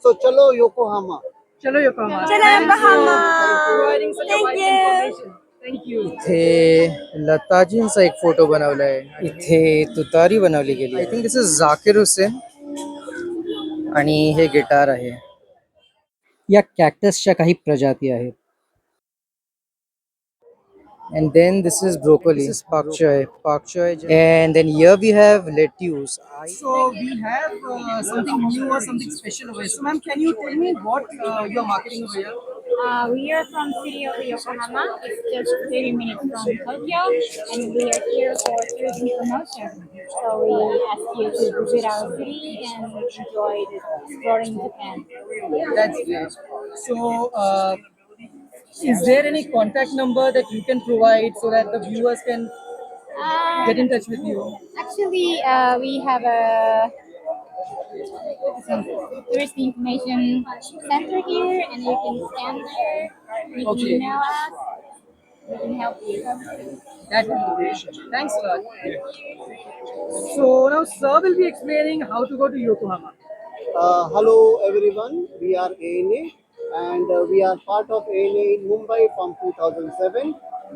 So chalo Yokohama. चलो Yokohama. चलो Yokohama. Providing such a Thank wide you. information. Thank you. इथे लताजींचा एक photo बनवलाय. इथे तुतारी बनवली गेली. I think this is Zakir Hussain आणि हे गिटार आहे. या कॅक्टसच्या काही प्रजाती आहेत. And then this is broccoli. This is pak choy. And then here we have lettuce. So we have something new or something special over here. So ma'am, can you tell me what you're marketing over here? We are from city of Yokohama. It's just 30 minutes from Tokyo, and we are here for tourism promotion. So we ask you to visit our city and enjoy exploring Japan. That's great. So is there any contact number that you can provide so that the viewers can get in touch with you? Actually, we have a tourist information center here, and you can scan there. You can Okay. email us. We can help you. That will be great. Thanks a lot. So now sir will be explaining how to go to Yokohama. Hello everyone, we are ANA and we are part of ANA in Mumbai from 2007.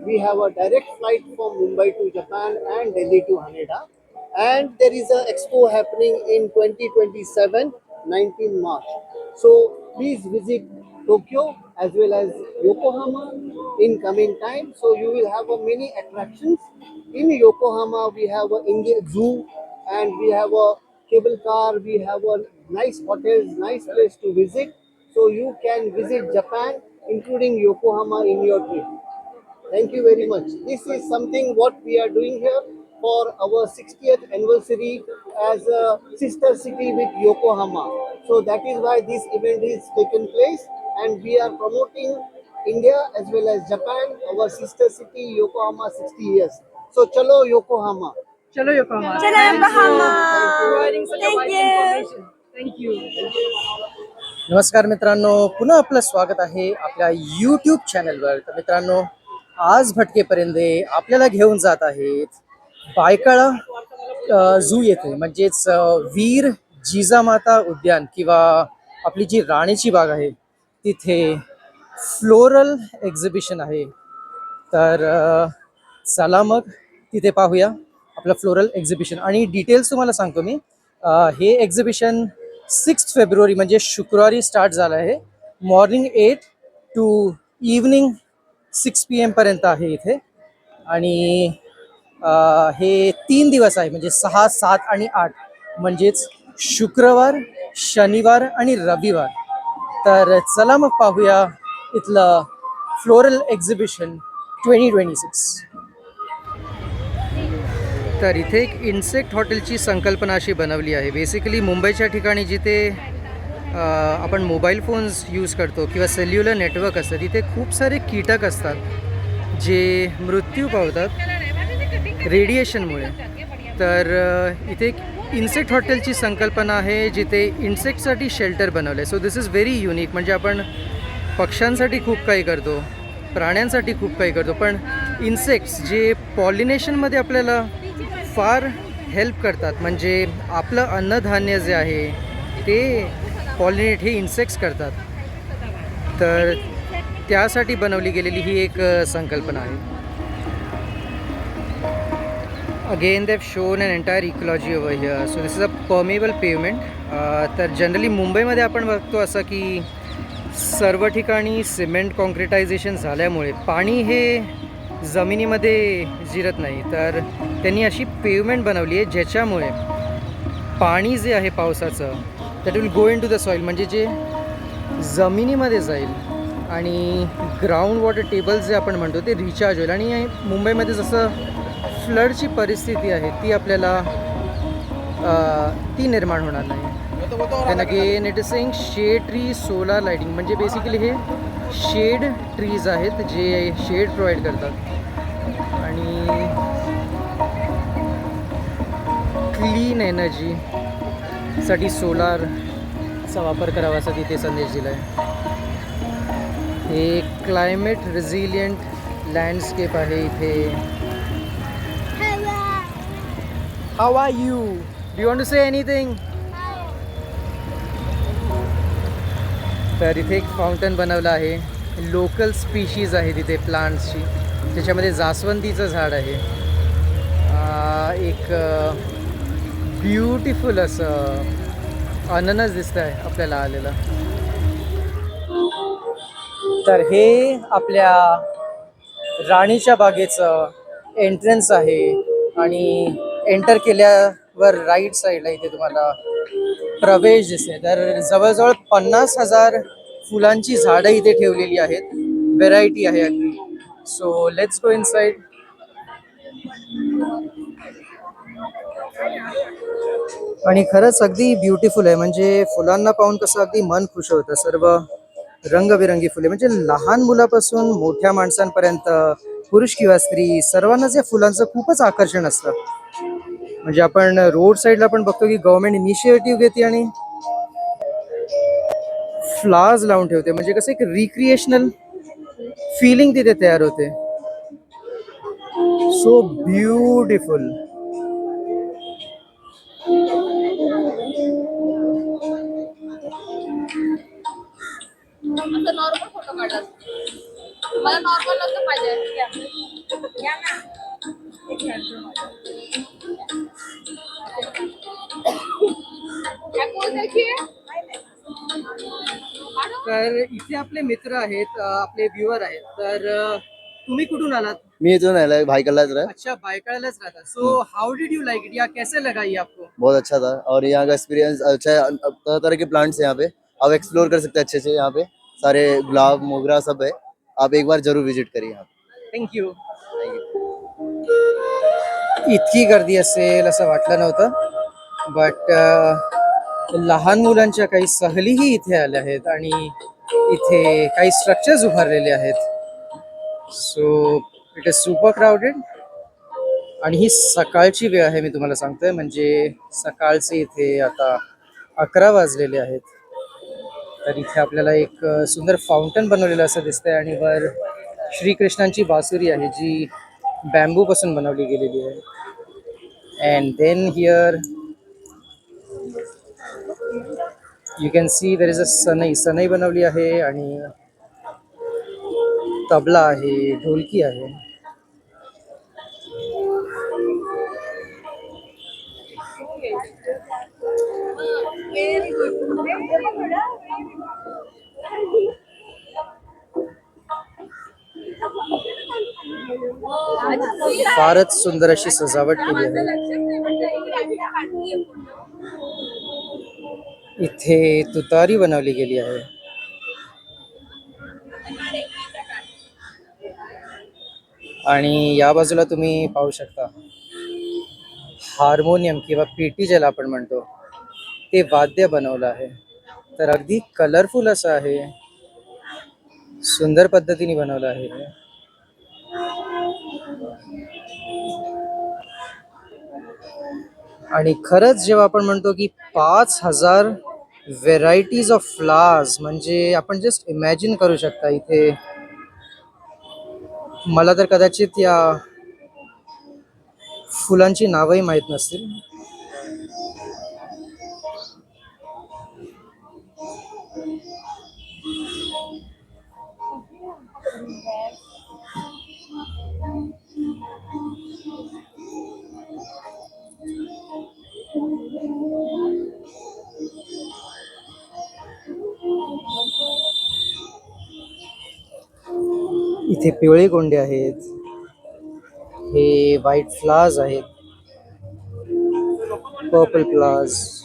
We have a direct flight from Mumbai to Japan and Delhi to Haneda. And there is a expo happening in 2027, 19 March. So please visit Tokyo as well as Yokohama in coming time. So you will have many attractions. In Yokohama we have a Indian zoo and we have a cable car, we have a nice hotels, nice place to visit. So you can visit Japan, including Yokohama in your trip. Thank you very much. This is something what we are doing here for our 60th anniversary as a sister city with Yokohama. So that is why this event is taken place and we are promoting India as well as Japan, our sister city Yokohama 60 years. So chalo Yokohama. Chalo Yokohama. चलो Thank you Yokohama. for providing such a Thank wide you. information. Thank you. नमस्कार मित्रांनो, पुन्हा आपलं स्वागत आहे आपल्या YouTube चॅनलवर. तर मित्रांनो, आज भटकेपर्यंत आपल्याला घेऊन जात आहेत बायकाळा झू येथे, म्हणजेच वीर जिजामाता उद्यान किंवा आपली जी राणीची बाग आहे तिथे फ्लोरल एक्झिबिशन आहे. तर चला मग तिथे पाहूया आपलं फ्लोरल एक्झिबिशन. आणि डिटेल्स तुम्हाला सांगतो मी. हे एक्झिबिशन 6 फेब्रुवारी म्हणजे शुक्रवारी स्टार्ट झालं आहे. मॉर्निंग 8 टू इव्हनिंग 6 PM पर्यंत आहे इथे. आणि हे 3 दिवस आहे, म्हणजे 6, 7 आणि 8, म्हणजेच शुक्रवार, शनिवार आणि रविवार. तर चला मग पाहूया इथलं फ्लोरल एक्झिबिशन 2026. तर इथे एक इन्सेक्ट हॉटेलची संकल्पना अशी बनवली आहे. बेसिकली मुंबईच्या ठिकाणी जिथे आपण मोबाईल फोन्स यूज करतो किंवा सेल्युलर नेटवर्क असतं, तिथे खूप सारे कीटक असतात जे मृत्यू पावतात रेडिएशनमुळे. तर इथे एक इन्सेक्ट हॉटेलची संकल्पना आहे जिथे इन्सेक्टसाठी शेल्टर बनवलं आहे. So this is very unique. म्हणजे आपण पक्ष्यांसाठी खूप काही करतो, प्राण्यांसाठी खूप काही करतो, पण इन्सेक्ट्स जे पॉलिनेशनमध्ये आपल्याला फार हेल्प करतात. म्हणजे आपलं अन्नधान्य जे आहे ते पॉलिनेट हे इन्सेक्ट्स करतात. तर त्यासाठी बनवली गेलेली ही एक संकल्पना आहे. Again they have shown an entire ecology over here. So this is a permeable pavement. तर जनरली मुंबईमध्ये आपण बघतो असं की सर्व ठिकाणी सिमेंट कॉन्क्रिटायझेशन झाल्यामुळे पाणी हे जमिनीमध्ये जिरत नाही. तर त्यांनी अशी पेवमेंट बनवली आहे ज्याच्यामुळे पाणी जे आहे पावसाचं that will go into the soil, म्हणजे जे जमिनीमध्ये जाईल आणि ग्राउंड वॉटर टेबल जे आपण म्हणतो ते रिचार्ज होईल. आणि मुंबईमध्ये जसं फ्लडची परिस्थिती आहे ती आपल्याला ती निर्माण होणार नाही. Then again it is saying shade tree solar lighting, म्हणजे बेसिकली हे शेड ट्रीज आहेत जे शेड प्रोव्हाइड करतात. आणि क्लीन एनर्जीसाठी सोलारचा वापर करावा असा तिथे संदेश दिला आहे. हे क्लायमेट रेझिलियंट लँडस्केप आहे इथे. How are you? Do you want to say anything? तर इथे एक फाउंटन बनवलं आहे. लोकल स्पीशीज आहे तिथे प्लांट्सची. त्याच्यामध्ये जास्वंदीचं झाड आहे. एक ब्युटिफुल असं अननस दिसतं आहे आपल्याला आलेलं. तर हे आपल्या राणीच्या बागेचं एंट्रन्स आहे आणि एंटर केल्यावर राईट साईडला इथे तुम्हाला प्रवेश दिसते. तर जवळजवळ 50,000 फुलांची झाडं इथे ठेवलेली आहेत. व्हेरायटी आहे अगदी. So let's go inside. आणि खरंच अगदी ब्युटिफुल आहे. म्हणजे फुलांना पाहून कसं अगदी मन खुश होतं. सर्व रंगबिरंगी फुले, म्हणजे लहान मुलापासून मोठ्या माणसांपर्यंत, पुरुष किंवा स्त्री, सर्वांनाच या फुलांचं खूपच आकर्षण असतं. म्हणजे आपण रोड साईडला पण बघतो की गव्हर्नमेंट इनिशिएटिव्ह घेते आणि फ्लावर्स लावून ठेवते. म्हणजे कसं एक रिक्रिएशनल फिलिंग तिथे तयार होते. So beautiful. तर इथे आपले मित्र आहेत, आपले व्ह्युअर आहेत. तर तुम्ही कुठून आलात? मी इथून आया भाई कल्लाच रहा. अच्छा, बायकाळालाच राहतात. So how did you like it, या कैसे लगा ये आपको? बहुत अच्छा था और यहाँ का एक्सपीरियंस अच्छा है. तरह तरह के प्लांट्स हैं यहाँ पे, आप एक्सप्लोर कर सकते हैं अच्छे से. यहाँ पे सारे गुलाब मोगरा सब है. आप एक बार जरूर विजिट करिए यहाँ पे. थँक्यू. Thank you. इतकी गर्दी असेल असं वाटलं नव्हतं. बट लहान मुलांच्या काही सहलीही इथे आल्या आहेत आणि इथे काही स्ट्रक्चर्स उभारलेले आहेत. So it is super crowded. आणि ही सकाळची वेळ आहे, मी तुम्हाला सांगतोय. म्हणजे सकाळचे इथे आता 11 वाजलेले आहेत. तर इथे आपल्याला एक सुंदर फाउंटन बनवलेलं असं दिसतंय आणि वर श्रीकृष्णांची बासुरी आहे जी बॅम्बू पासून बनवली गेलेली आहे. And then here you can see there is a सनई बनवली आहे आणि तबला आहे, ढोलकी आहे. फारच सुंदर अशी सजावट केली आहे. इथे तुतारी बनवली गेली आहे. आणि या बाजूला तुम्ही पाहू शकता हार्मोनियम किंवा पेटी ज्याला आपण म्हणतो ते वाद्य बनवलं आहे. तर अगदी कलरफुल असं आहे, सुंदर पद्धतीने बनवलं आहे. आणि खरंच जेव्हा आपण म्हणतो की 5,000 व्हेरायटीज ऑफ फ्लावर्स, म्हणजे आपण जस्ट इमॅजिन करू शकता. इथे मला तर कदाचित या फुलांची नावही माहीत नसतील. इथे पिवळे कोंडे आहेत, हे व्हाईट फ्लावर्स आहेत, पर्पल फ्लावर्स.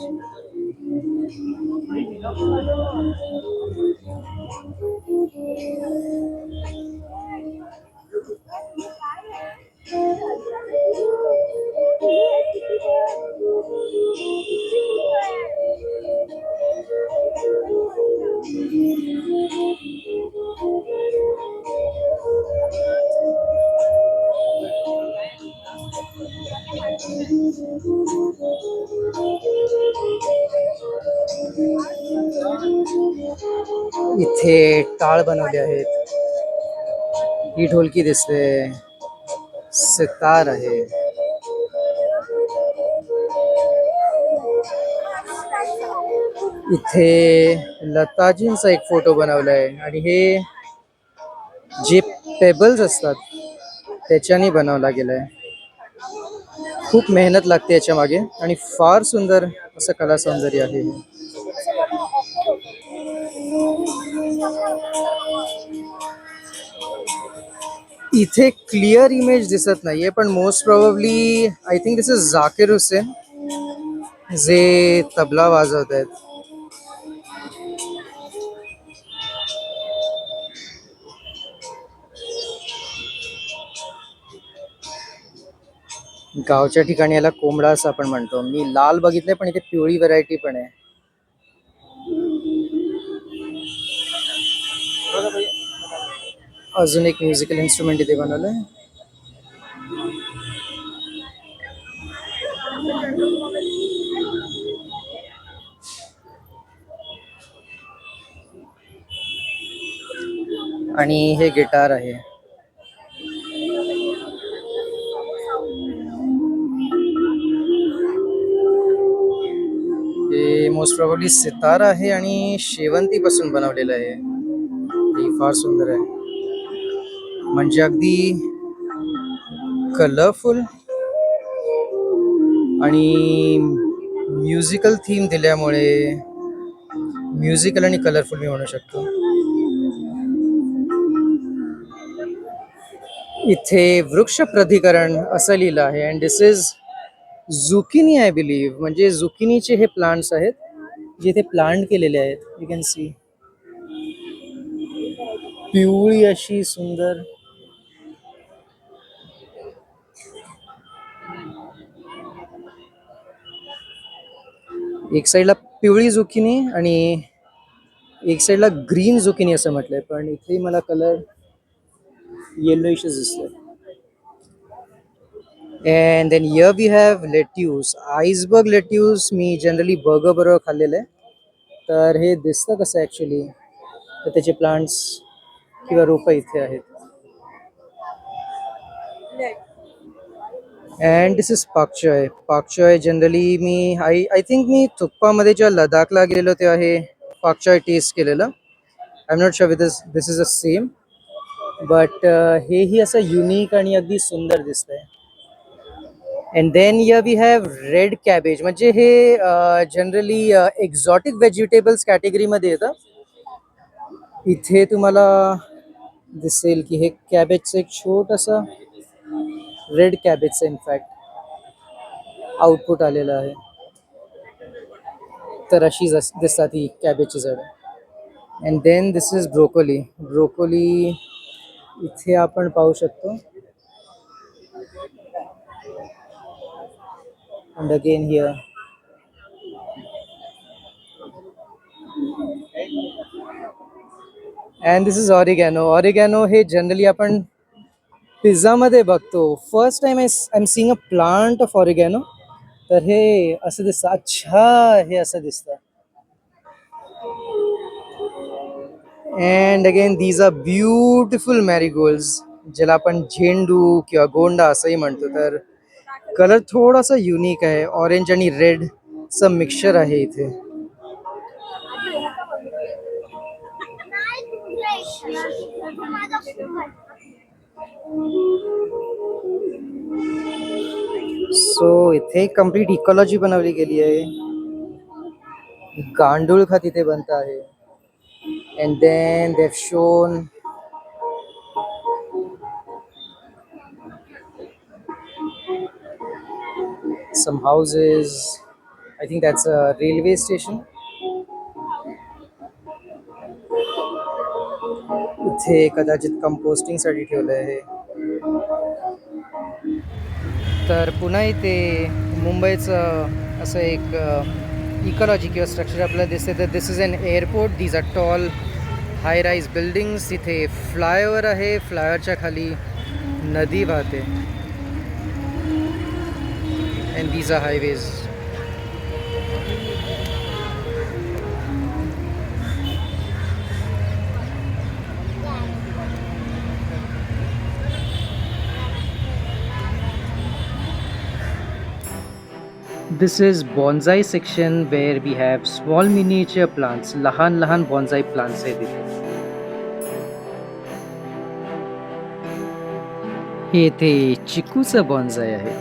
इथे टाळ बनवले आहेत, ही ढोलकी दिसते, सितार आहे. इथे लताजींचा एक फोटो बनवला आहे आणि हे जे पेबल्स असतात त्याच्याने बनवला गेलाय. खूप मेहनत लागते याच्या मागे आणि फार सुंदर असं कला सौंदर्य आहे हे. इथे क्लिअर इमेज दिसत नाहीये पण most probably I think this is Zakir Hussain जे तबला वाजवत आहेत. गावच्या ठिकाणी याला कोंबडा असं आपण म्हणतो. मी लाल बघितलंय पण इथे पिवळी व्हरायटी पण आहे. अजून एक म्युझिकल इन्स्ट्रुमेंट इथे बनवलंय. आणि हे गिटार आहे. हे मोस्ट प्रोबेबली सितार आहे आणि शेवंती पासून बनवलेलं आहे. हे फार सुंदर आहे. म्हणजे अगदी कलरफुल आणि म्युझिकल थीम दिल्यामुळे म्युझिकल आणि कलरफुल मी म्हणू शकतो. इथे वृक्ष प्राधिकरण असं लिहिलं आहे and this is zucchini I believe. म्हणजे झुकिनीचे हे प्लांट्स आहेत जे इथे प्लांट केलेले आहेत. यू कॅन सी पिवळी अशी सुंदर. एक साईडला पिवळी झुकिनी आणि एक साईडला ग्रीन झुकिनी असं म्हटलंय पण इथे मला कलर येलोइश दिसतोय. And then here we have lettuce. Iceberg lettuce मी जनरली बर्गर बरोबर खाल्लेलं आहे. तर हे दिसतं कसं ॲक्च्युली तर त्याचे प्लांट्स किंवा रोपं इथे आहेत. And this is pak choi. Pak choi generally मी आय थिंक मी थुक्पामध्ये जेव्हा लडाखला गेलेलो तेव्हा हे पाकचॉय टेस्ट केलेलं. I am not sure this is a same but हेही असं युनिक आणि अगदी सुंदर दिसतंय. And then here we have red cabbage. म्हणजे हे जनरली एक्झॉटिक व्हेजिटेबल्स कॅटेगरीमध्ये येतं. इथे तुम्हाला दिसेल की हे कॅबेजचं एक छोटंसं रेड कॅबेजचं इनफॅक्ट आउटपुट आलेलं आहे. तर अशी दिसतात ही कॅबेजची झाडं. And then this is broccoli. Broccoli इथे आपण पाहू शकतो. And again here. And this is oregano. Oregano हे जनरली आपण पिझ्झामध्ये बघतो. First time I am seeing a plant of oregano. तर हे असं दिसतं. अच्छा हे असं दिसतं. And again these are beautiful marigolds ज्याला आपण झेंडू किंवा गोंडा असंही म्हणतो. तर कलर थोडासा युनिक आहे. ऑरेंज आणि रेडचं मिक्सचर आहे इथे. सो इथे कम्प्लीट इकॉलॉजी बनवली गेली आहे. गांडूळ खत इथे बनत आहे. And then they have shown some houses. I think that's a railway station. इथे कदाचित कंपोस्टिंग साठी ठेवलं आहे. तर पुन्हा इथे मुंबईचं असं एक इकॉलॉजी किंवा स्ट्रक्चर आपल्याला दिसते. तर this is an airport. These are tall high rise buildings. इथे फ्लायओव्हर आहे. फ्लायओव्हरच्या खाली नदी वाहते. and these are highways. This is bonsai section where we have small miniature plants, लहान लहान bonsai plants आहेत इथे. हे इथे चिकूचं बॉन्साय आहे.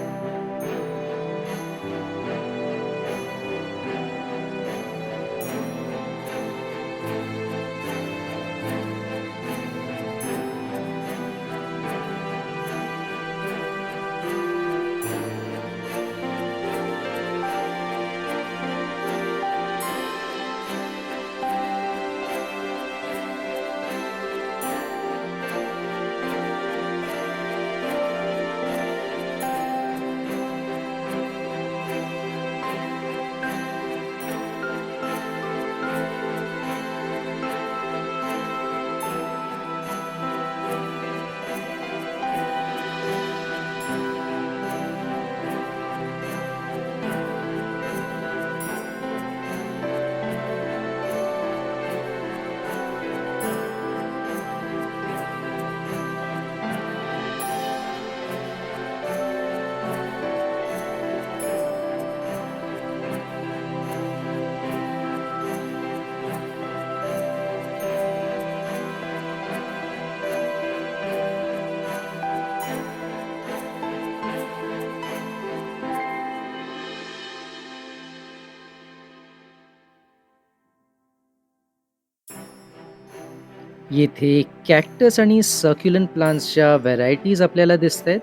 येथे कॅक्टस आणि सर्क्युलंट प्लांट्सच्या व्हरायटीज आपल्याला दिसत आहेत.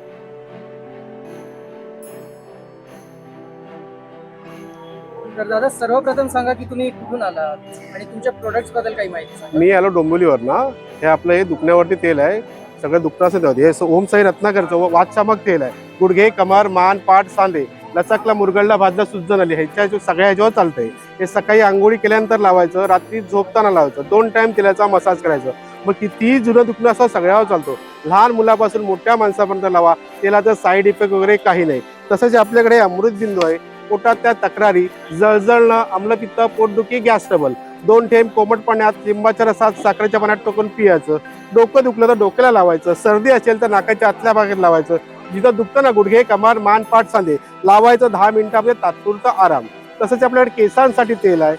तर दादा सर्वप्रथम सांगा की तुम्ही कुठून आलात आणि तुमच्या प्रोडक्ट्स बद्दल काही माहिती सांगा. मी आलो डोंबिवलीवरनं. हे आपलं हे दुखण्यावरती तेल आहे, सगळं दुखण्याचं तेल आहे. हे ओम साई रत्नाकरचं वातशामक तेल आहे. गुडघे, कमर, मान, पाठ, सांधे, लचकला, मुरगळला, भाजला, सुजन आली, सगळ्या ह्याच्यावर चालतंय. हे सकाळी आंघोळी केल्यानंतर लावायचं, रात्री झोपताना लावायचं, 2 टाइम तेलाचा मसाज करायचं. मग कितीही जुनं दुखणं असं सगळ्यावर चालतो. लहान मुलापासून मोठ्या माणसापर्यंत लावा. तेलाचा साईड इफेक्ट वगैरे काही नाही. तसंच आपल्याकडे अमृतबिंदू आहे. पोटात त्या तक्रारी, जळजळणं, आम्लपित्त, पोटदुखी, गॅस ट्रबल, 2 थेंब कोमट पाण्यात लिंबाच्या रसात साखरेच्या पाण्यात टाकून पियाचं. डोकं दुखलं तर डोक्याला लावायचं. सर्दी असेल तर नाकाच्या आतल्या भागात लावायचं. जिथं दुखतं ना, गुडघे, कमर, मान, पाठ, सांधे, लावायचं. 10 मिनिटामध्ये तात्पुरता आराम. तसंच आपल्याकडे केसांसाठी तेल आहे.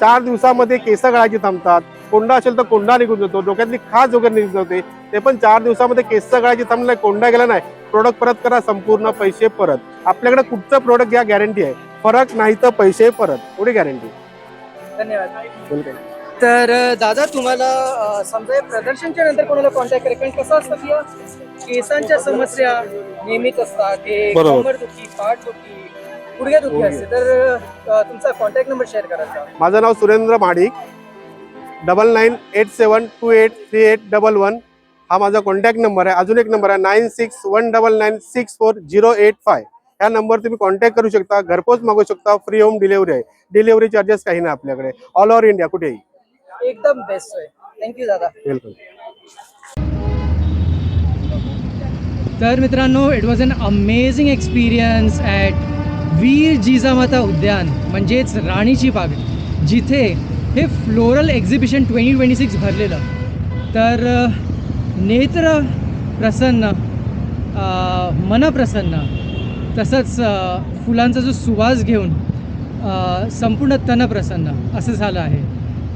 4 दिवसामध्ये केस गळायची थांबतात. कोंडा असेल तर कोंडा निघून जातो. डोक्यातली खाज वगैरे निघून जाते, ते पण 4 दिवसामध्ये केस गळायची थांबले. कोंडा गेला नाही, प्रोडक्ट परत करा, संपूर्ण पैसे परत. आपल्याकडे कुठचं प्रोडक्ट घ्या, गॅरंटी आहे. फरक नाही तर पैसे परत, एवढी गॅरंटी. धन्यवाद. वेलकम. तर दादा तुम्हाला समजा या प्रदर्शनच्या नंतर कोणाला कॉन्टॅक्ट करेल, कारण कसं असतं की या केसांच्या समस्या नेहमीच असतात. हे बरोबर. कंबरदुखी, पाठदुखी, गुडघ्यादुखी असते. तर तुमचा कॉन्टॅक्ट नंबर शेअर करायचा. माझं नाव सुरेंद्र महाडिक. 9987283811 हा माझा कॉन्टॅक्ट नंबर आहे. अजून एक नंबर आहे 9619964085. ह्या नंबर तुम्ही कॉन्टॅक्ट करू शकता. घरपोच मागू शकता. फ्री होम डिलिव्हरी आहे. डिलिव्हरी चार्जेस काही नाही आपल्याकडे. ऑल ओव्हर इंडिया कुठेही. एकदम बेस्ट आहे. थँक्यू दादा. वेलकम. तर मित्रांनो, it was an amazing experience at Veer Jijamata Udyan म्हणजेच राणीची बाग, जिथे हे फ्लोरल एक्झिबिशन 2026 भरलेलं. तर नेत्र प्रसन्न, मन प्रसन्न, तसंच फुलांचा जो सुवास घेऊन संपूर्ण तन प्रसन्न असं झालं आहे.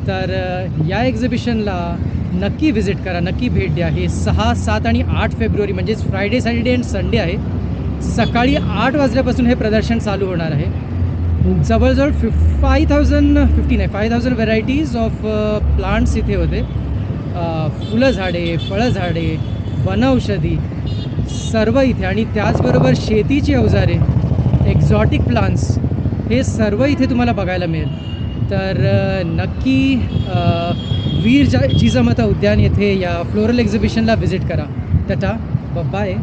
तर या एक्झिबिशनला नक्की व्हिजिट करा, नक्की भेट द्या. हे 6, 7 आणि 8 फेब्रुवारी म्हणजेच फ्रायडे, सॅटर्डे अँड संडे आहे. सकाळी 8 वाजल्यापासून हे प्रदर्शन चालू होणार आहे. जवळजवळ 5,000 व्हरायटीज ऑफ प्लांट्स इथे होते. फुलं झाडे, फळं झाडे, वनौषधी सर्व इथे, आणि त्याचबरोबर शेतीची अवजारे, एक्झॉटिक प्लांट्स, हे सर्व इथे तुम्हाला बघायला मिळेल. तर नक्की जिजामाता उद्यान येथे या फ्लोरल एक्झिबिशनला व्हिजिट करा. टाटा, बाय.